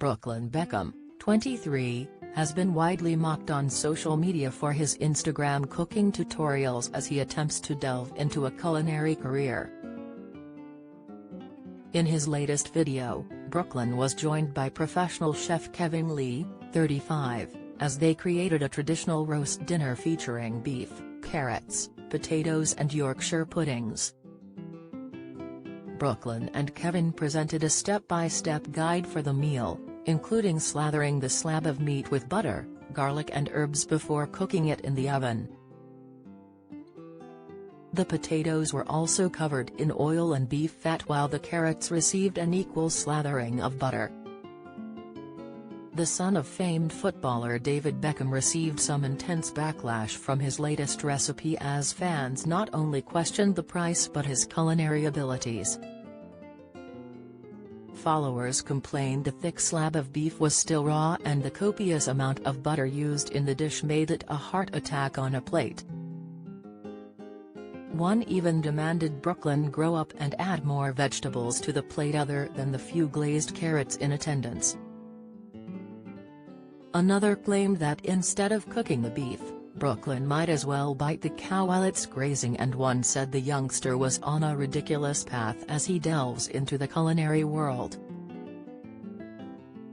Brooklyn Beckham, 23, has been widely mocked on social media for his Instagram cooking tutorials as he attempts to delve into a culinary career. In his latest video, Brooklyn was joined by professional chef Kevin Lee, 35, as they created a traditional roast dinner featuring beef, carrots, potatoes and Yorkshire puddings. Brooklyn and Kevin presented a step-by-step guide for the meal, including slathering the slab of meat with butter, garlic and herbs before cooking it in the oven. The potatoes were also covered in oil and beef fat while the carrots received an equal slathering of butter. The son of famed footballer David Beckham received some intense backlash from his latest recipe as fans not only questioned the price but his culinary abilities. Followers complained the thick slab of beef was still raw and the copious amount of butter used in the dish made it a heart attack on a plate. One even demanded Brooklyn grow up and add more vegetables to the plate other than the few glazed carrots in attendance. Another claimed that instead of cooking the beef, Brooklyn might as well bite the cow while it's grazing, and one said the youngster was on a ridiculous path as he delves into the culinary world.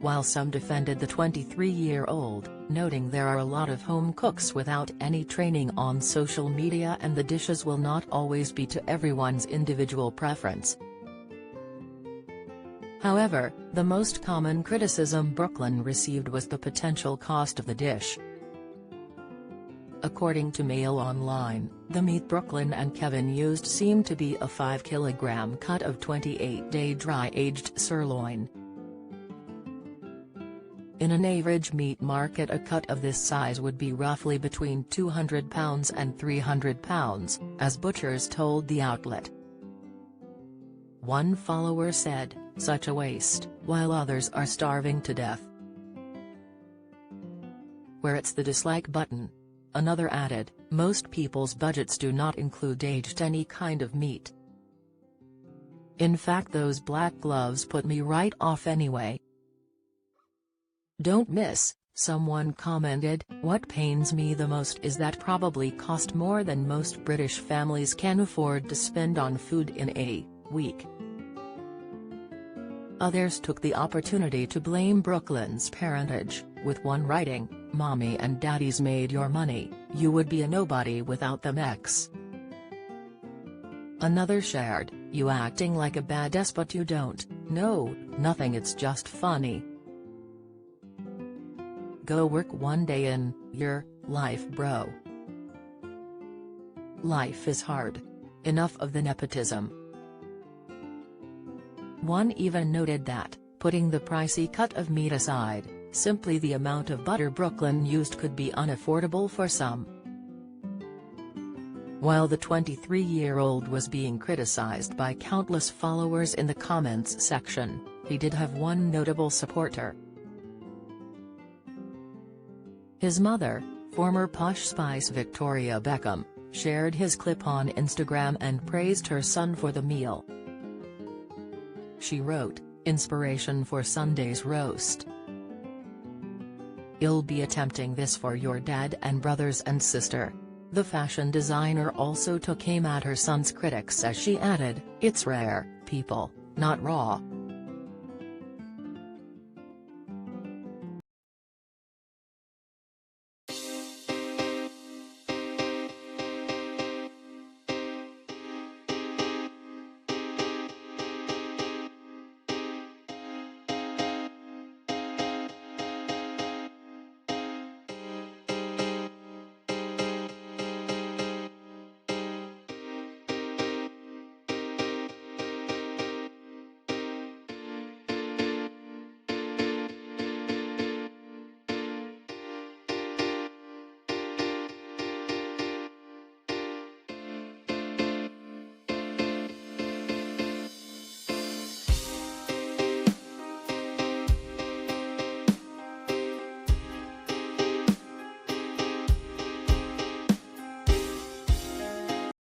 While some defended the 23-year-old, noting there are a lot of home cooks without any training on social media and the dishes will not always be to everyone's individual preference. However, the most common criticism Brooklyn received was the potential cost of the dish. According to Mail Online, the meat Brooklyn and Kevin used seemed to be a 5-kilogram cut of 28-day dry-aged sirloin. In an average meat market, a cut of this size would be roughly between £200 and £300, as butchers told the outlet. One follower said, "Such a waste," while others are starving to death. "Where it's the dislike button," another added, "most people's budgets do not include aged any kind of meat. In fact, those black gloves put me right off anyway." "Don't miss," someone commented, "what pains me the most is that probably cost more than most British families can afford to spend on food in a week." Others took the opportunity to blame Brooklyn's parentage, with one writing, "Mommy and Daddy's made your money, you would be a nobody without them." Another shared, "You acting like a badass but you don't know nothing, it's just funny. Go work one day in your life, bro. Life is hard. Enough of the nepotism." One even noted that, putting the pricey cut of meat aside, simply the amount of butter Brooklyn used could be unaffordable for some. While the 23-year-old was being criticized by countless followers in the comments section, he did have one notable supporter. His mother, former Posh Spice Victoria Beckham, shared his clip on Instagram and praised her son for the meal. She wrote, "Inspiration for Sunday's roast. You'll be attempting this for your dad and brothers and sister." The fashion designer also took aim at her son's critics as she added, "It's rare, people, not raw."